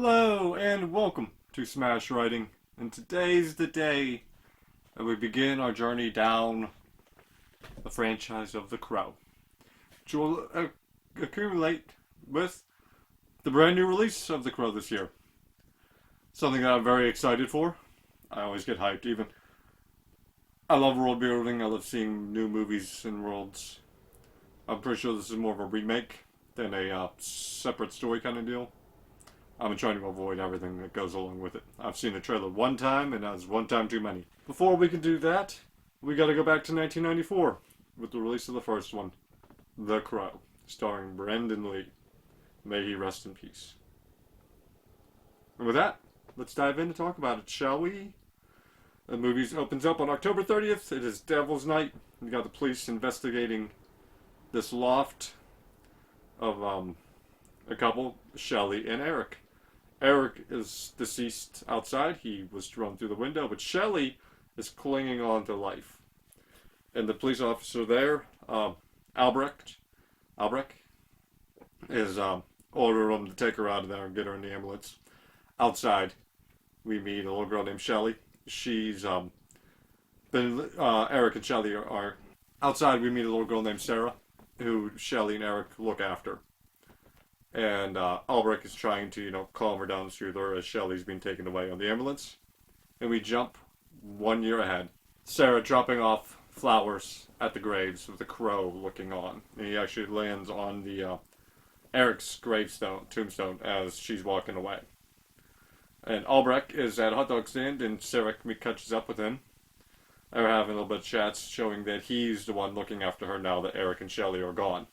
Hello and welcome to Smash Writing. And today's the day that we begin our journey down the franchise of The Crow, which will accumulate with the brand new release of The Crow this year. Something that I'm very excited for. I always get hyped, even. I love world building, I love seeing new movies and worlds. I'm pretty sure this is more of a remake than a separate story kind of deal. I'm trying to avoid everything that goes along with it. I've seen the trailer one time, and that's one time too many. Before we can do that, we gotta go back to 1994 with the release of the first one, The Crow, starring Brandon Lee. May he rest in peace. And with that, let's dive in to talk about it, shall we? The movie opens up on October 30th. It is Devil's Night. You got the police investigating this loft of a couple, Shelley and Eric. Eric is deceased outside. He was thrown through the window, but Shelley is clinging on to life. And the police officer there, Albrecht, is ordering him to take her out of there and get her in the ambulance. Outside, we meet a little girl named Shelley. She's Eric and Shelley are outside. We meet a little girl named Sarah, who Shelley and Eric look after. And Albrecht is trying to, calm her down, soothe her as Shelley's being taken away on the ambulance. And we jump 1 year ahead. Sarah dropping off flowers at the graves with the crow looking on. And he actually lands on the Eric's tombstone as she's walking away. And Albrecht is at a hot dog stand, and Sarah catches up with him. They're having a little bit of chats, showing that he's the one looking after her now that Eric and Shelley are gone.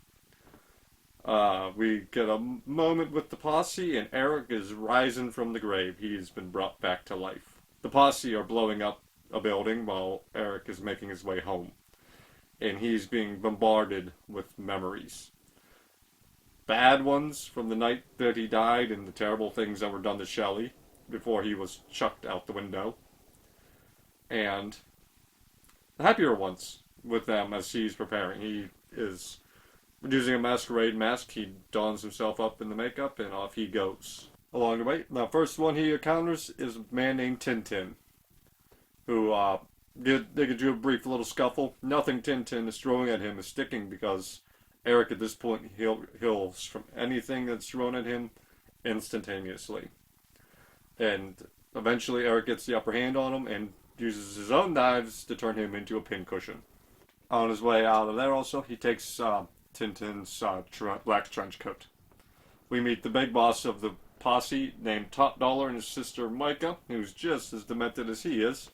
We get a moment with the posse, and Eric is rising from the grave. He's been brought back to life. The posse are blowing up a building while Eric is making his way home. And he's being bombarded with memories. Bad ones from the night that he died and the terrible things that were done to Shelley before he was chucked out the window. And the happier ones with them as he's preparing. He is using a masquerade mask. He dons himself up in the makeup, and off he goes. Along the way, the first one he encounters is a man named Tintin, who they could do a brief little scuffle. Nothing Tintin is throwing at him is sticking because Eric at this point heals from anything that's thrown at him instantaneously. And eventually Eric gets the upper hand on him and uses his own knives to turn him into a pincushion. On his way out of there also, he takes Tintin's black trench coat. We meet the big boss of the posse named Top Dollar and his sister Micah, who's just as demented as he is.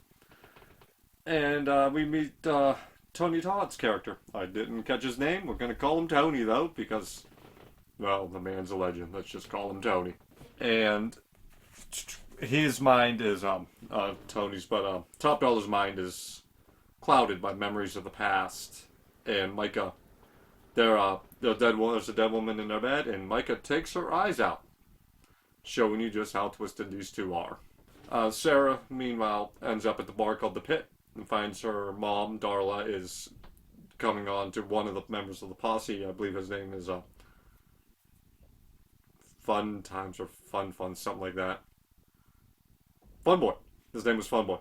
And we meet Tony Todd's character. I didn't catch his name. We're going to call him Tony, though, because, well, the man's a legend. Let's just call him Tony. And his mind is Tony's, but Top Dollar's mind is clouded by memories of the past. And Micah, there's a dead woman in their bed, and Micah takes her eyes out, showing you just how twisted these two are. Sarah, meanwhile, ends up at the bar called The Pit and finds her mom, Darla, is coming on to one of the members of the posse. I believe his name is Fun Times or Fun, something like that. Fun Boy. His name was Fun Boy.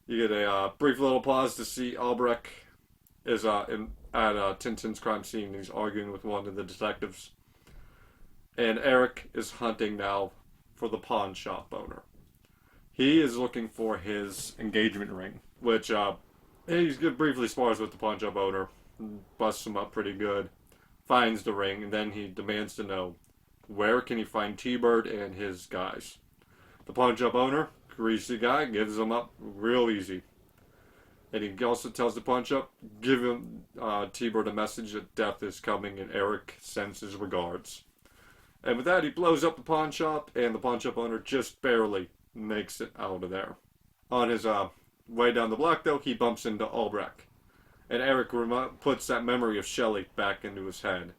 You get a brief little pause to see Albrecht is at Tintin's crime scene. He's arguing with one of the detectives. And Eric is hunting now for the pawn shop owner. He is looking for his engagement ring, which he's briefly spars with the pawn shop owner, busts him up pretty good, finds the ring, and then he demands to know where can he find T-Bird and his guys. The pawn shop owner, greasy guy, gives him up real easy. And he also tells the pawn shop, give him T-Bird a message that death is coming, and Eric sends his regards. And with that, he blows up the pawn shop, and the pawn shop owner just barely makes it out of there. On his way down the block, though, he bumps into Albrecht. And Eric puts that memory of Shelley back into his head.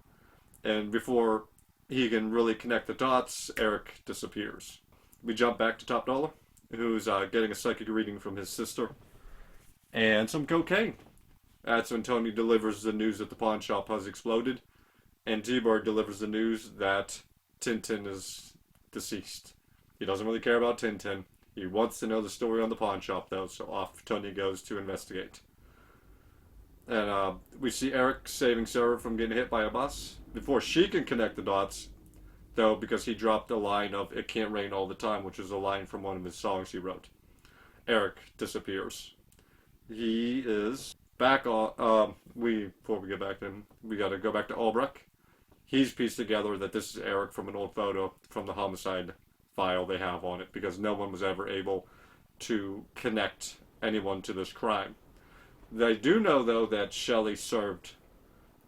And before he can really connect the dots, Eric disappears. We jump back to Top Dollar, who's getting a psychic reading from his sister. And some cocaine. That's when Tony delivers the news that the pawn shop has exploded. And T-Bird delivers the news that Tintin is deceased. He doesn't really care about Tintin. He wants to know the story on the pawn shop, though, so off Tony goes to investigate. And we see Eric saving Sarah from getting hit by a bus. Before she can connect the dots, though, because he dropped a line of "It can't rain all the time," which is a line from one of his songs he wrote. Eric disappears. He is back on. Before we get back to him, we got to go back to Albrecht. He's pieced together that this is Eric from an old photo from the homicide file they have on it, because no one was ever able to connect anyone to this crime. They do know, though, that Shelley served.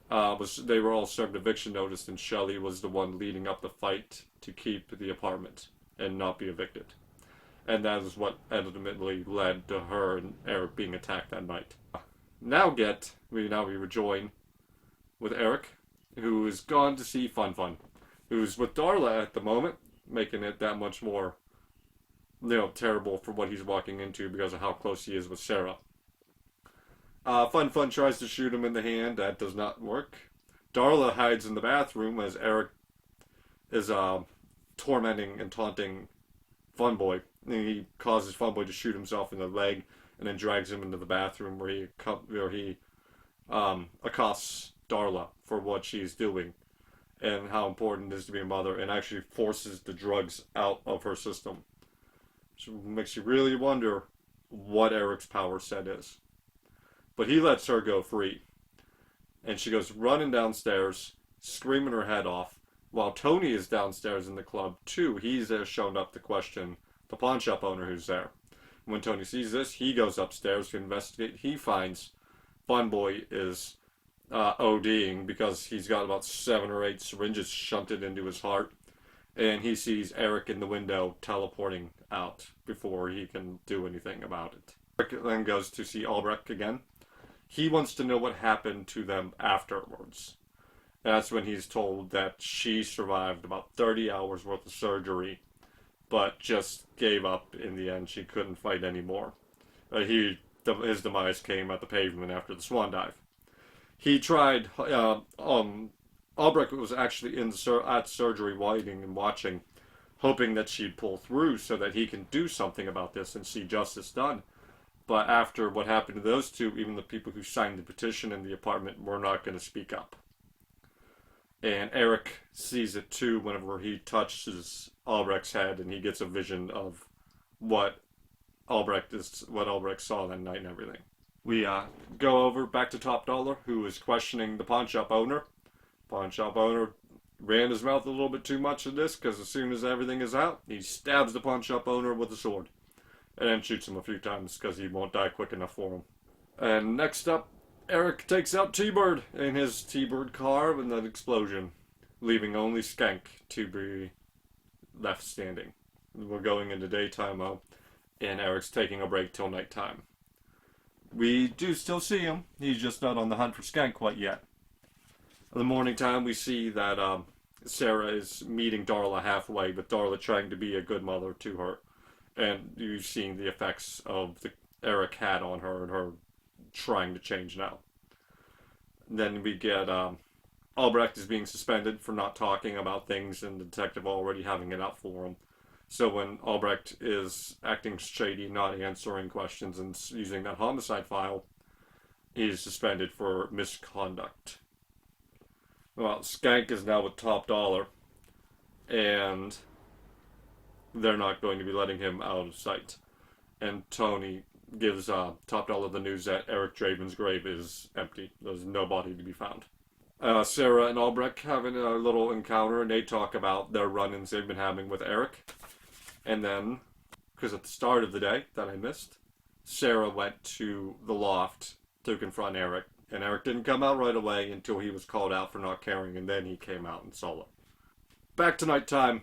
They were all served eviction notice, and Shelley was the one leading up the fight to keep the apartment and not be evicted. And that is what ultimately led to her and Eric being attacked that night. Now we rejoin with Eric, who is gone to see Fun Fun, who's with Darla at the moment, making it that much more, terrible for what he's walking into because of how close he is with Sarah. Fun Fun tries to shoot him in the hand. That does not work. Darla hides in the bathroom as Eric is tormenting and taunting Fun Boy. And he causes Fun Boy to shoot himself in the leg, and then drags him into the bathroom where he accosts Darla for what she's doing and how important it is to be a mother, and actually forces the drugs out of her system. Which makes you really wonder what Eric's power set is. But he lets her go free. And she goes running downstairs, screaming her head off, while Tony is downstairs in the club too. He's shown up to question the pawn shop owner who's there. When Tony sees this, he goes upstairs to investigate. He finds Fun Boy is ODing because he's got about 7 or 8 syringes shunted into his heart. And he sees Eric in the window teleporting out before he can do anything about it. Eric then goes to see Albrecht again. He wants to know what happened to them afterwards. And that's when he's told that she survived about 30 hours worth of surgery, but just gave up in the end. She couldn't fight anymore. His demise came at the pavement after the swan dive. He tried. Albrecht was actually at surgery, waiting and watching, hoping that she'd pull through so that he can do something about this and see justice done. But after what happened to those two, even the people who signed the petition in the apartment were not going to speak up. And Eric sees it too whenever he touches Albrecht's head, and he gets a vision of what Albrecht saw that night and everything. We go over back to Top Dollar, who is questioning the pawn shop owner. Pawn shop owner ran his mouth a little bit too much in this, because as soon as everything is out, he stabs the pawn shop owner with a sword. And then shoots him a few times because he won't die quick enough for him. And next up, Eric takes out T-Bird in his T-Bird car with an explosion, leaving only Skank to be left standing. We're going into daytime mode, and Eric's taking a break till nighttime. We do still see him. He's just not on the hunt for Skank quite yet. In the morning time, we see that Sarah is meeting Darla halfway, with Darla trying to be a good mother to her. And you've seen the effects of the Eric had on her and her trying to change now. Then we get Albrecht is being suspended for not talking about things and the detective already having it out for him. So when Albrecht is acting shady, not answering questions, and using that homicide file, he's suspended for misconduct. Well, Skank is now with Top Dollar, and they're not going to be letting him out of sight. And Tony gives Top Dollar the news that Eric Draven's grave is empty. There's no body to be found. Sarah and Albrecht having a little encounter, and they talk about their run-ins they've been having with Eric. And then, because at the start of the day that I missed, Sarah went to the loft to confront Eric. And Eric didn't come out right away until he was called out for not caring, and then he came out and saw it. Back to nighttime,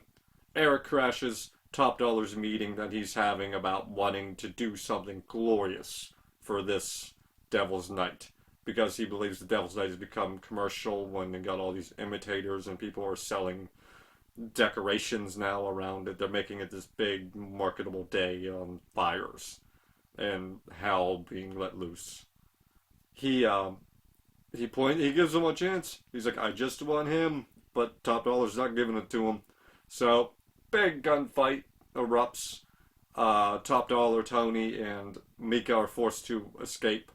Eric crashes Top Dollar's meeting that he's having about wanting to do something glorious for this Devil's Night, because he believes the Devil's Night has become commercial when they got all these imitators and people are selling decorations now around it. They're making it this big marketable day on fires and hell being let loose. He gives him a chance. He's like, I just want him, but Top Dollar's not giving it to him. So big gunfight erupts. Top Dollar, Tony, and Mika are forced to escape.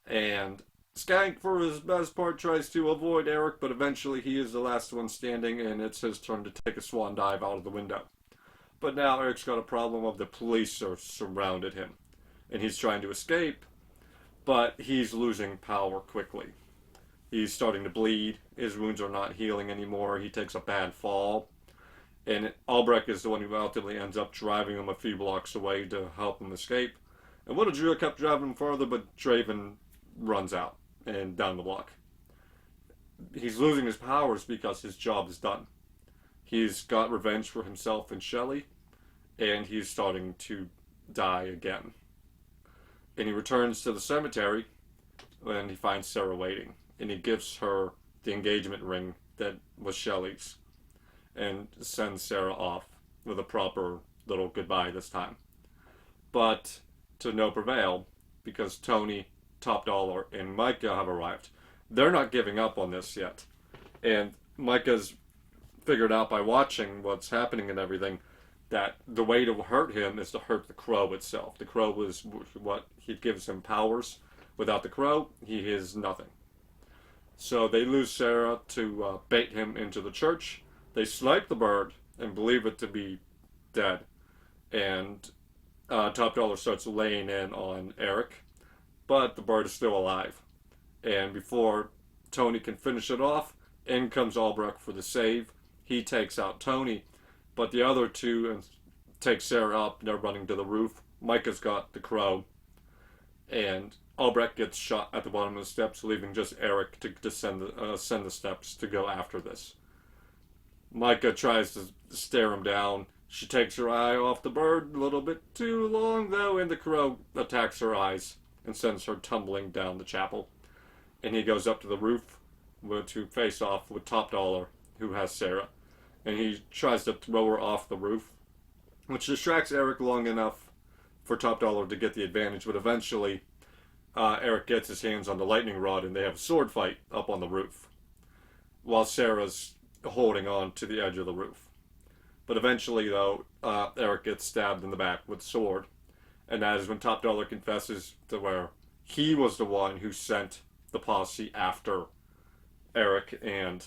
And Skank, for his best part, tries to avoid Eric, but eventually he is the last one standing, and it's his turn to take a swan dive out of the window. But now Eric's got a problem of the police are surrounded him, and he's trying to escape, but he's losing power quickly. He's starting to bleed. His wounds are not healing anymore. He takes a bad fall. And Albrecht is the one who ultimately ends up driving him a few blocks away to help him escape. And Little kept driving him further, but Draven runs out and down the block. He's losing his powers because his job is done. He's got revenge for himself and Shelley, and he's starting to die again. And he returns to the cemetery, and he finds Sarah waiting. And he gives her the engagement ring that was Shelley's, and sends Sarah off with a proper little goodbye this time. But to no prevail, because Tony, Top Dollar, and Micah have arrived. They're not giving up on this yet. And Micah's figured out by watching what's happening and everything that the way to hurt him is to hurt the crow itself. The crow is what he gives him powers. Without the crow, he is nothing. So they lose Sarah to bait him into the church. They snipe the bird and believe it to be dead. And Top Dollar starts laying in on Eric, but the bird is still alive. And before Tony can finish it off, in comes Albrecht for the save. He takes out Tony, but the other two take Sarah up. They're running to the roof. Micah's got the crow, and Albrecht gets shot at the bottom of the steps, leaving just Eric to descend the steps to go after this. Micah tries to stare him down. She takes her eye off the bird a little bit too long, though, and the crow attacks her eyes and sends her tumbling down the chapel. And he goes up to the roof to face off with Top Dollar, who has Sarah. And he tries to throw her off the roof, which distracts Eric long enough for Top Dollar to get the advantage, but eventually Eric gets his hands on the lightning rod and they have a sword fight up on the roof, while Sarah's holding on to the edge of the roof. But eventually, though, Eric gets stabbed in the back with a sword, and that is when Top Dollar confesses to where he was the one who sent the posse after Eric and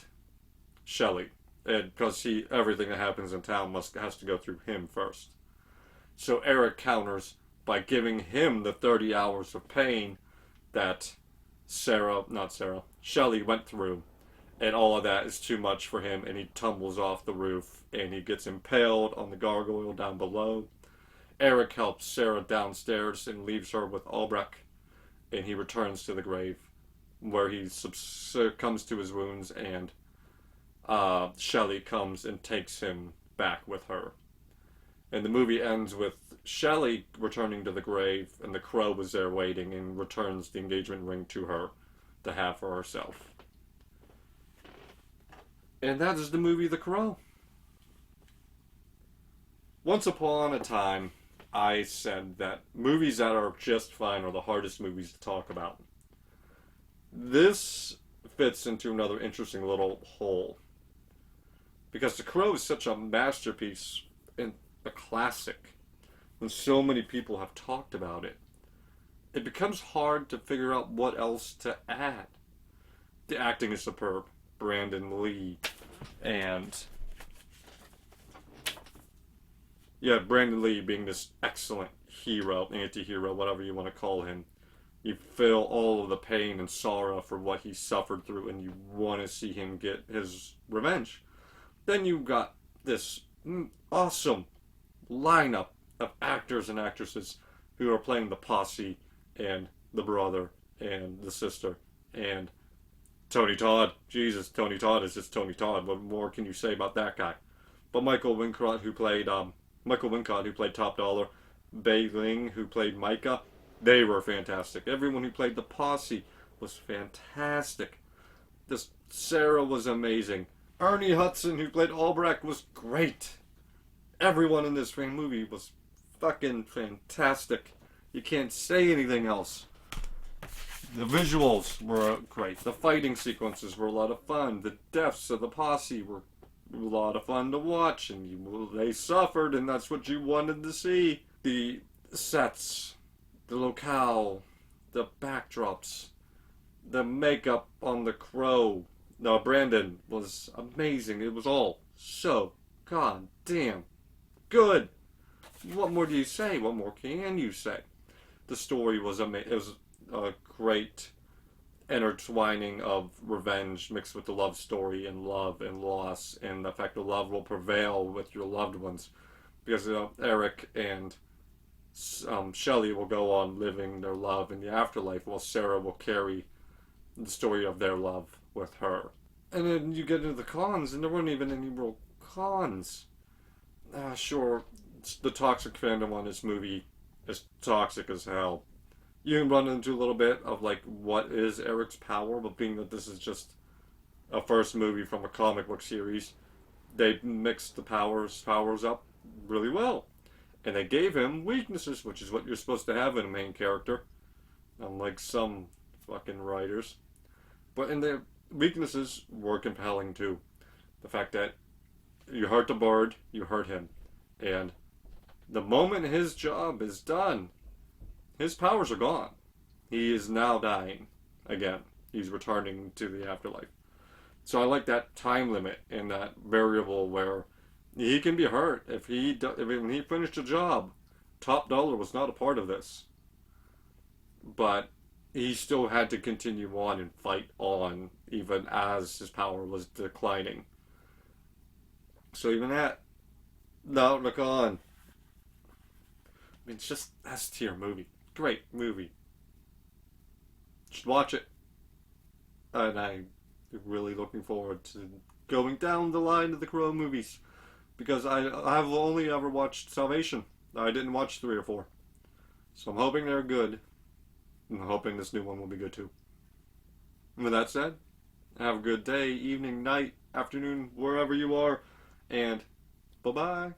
Shelley, and because everything that happens in town has to go through him first. So Eric counters by giving him the 30 hours of pain that Shelley went through, and all of that is too much for him, and he tumbles off the roof, and he gets impaled on the gargoyle down below. Eric helps Sarah downstairs and leaves her with Albrecht, and he returns to the grave, where he succumbs to his wounds, and Shelley comes and takes him back with her. And the movie ends with Shelley returning to the grave, and the crow was there waiting and returns the engagement ring to her to have for herself. And that is the movie The Crow. Once upon a time, I said that movies that are just fine are the hardest movies to talk about. This fits into another interesting little hole. Because The Crow is such a masterpiece and a classic. When so many people have talked about it, it becomes hard to figure out what else to add. The acting is superb. Brandon Lee and Brandon Lee being this excellent hero, anti-hero, whatever you want to call him. You feel all of the pain and sorrow for what he suffered through, and you want to see him get his revenge. Then you've got this awesome lineup of actors and actresses who are playing the posse and the brother and the sister and Tony Todd. Jesus, Tony Todd is just Tony Todd. What more can you say about that guy? But Michael Wincott, who played Top Dollar, Bei Ling, who played Micah, they were fantastic. Everyone who played the posse was fantastic. This Sarah was amazing. Ernie Hudson, who played Albrecht, was great. Everyone in this movie was fucking fantastic. You can't say anything else. The visuals were great. The fighting sequences were a lot of fun. The deaths of the posse were a lot of fun to watch, and they suffered, and that's what you wanted to see. The sets, the locale, the backdrops, the makeup on the crow. No, Brandon was amazing. It was all so goddamn good. What more do you say? What more can you say? The story was amazing. It was a great intertwining of revenge mixed with the love story and love and loss and the fact that love will prevail with your loved ones because Eric and Shelley will go on living their love in the afterlife while Sarah will carry the story of their love with her. And then you get into the cons, and there weren't even any real cons. Sure, the toxic fandom on this movie is toxic as hell. You can run into a little bit of like what is Eric's power, but being that this is just a first movie from a comic book series, they mixed the powers up really well. And they gave him weaknesses, which is what you're supposed to have in a main character, unlike some fucking writers. But in the weaknesses were compelling too. The fact that you hurt the bird, you hurt him. And the moment his job is done, his powers are gone. He is now dying again. He's returning to the afterlife. So I like that time limit and that variable where he can be hurt if when he finished a job. Top Dollar was not a part of this, but he still had to continue on and fight on even as his power was declining. So even that, no, look on. I mean, it's just S tier movie. Great movie. Just watch it. And I'm really looking forward to going down the line of the Crow movies. Because I've only ever watched Salvation. I didn't watch 3 or 4. So I'm hoping they're good. I'm hoping this new one will be good too. And with that said, have a good day, evening, night, afternoon, wherever you are. And bye-bye.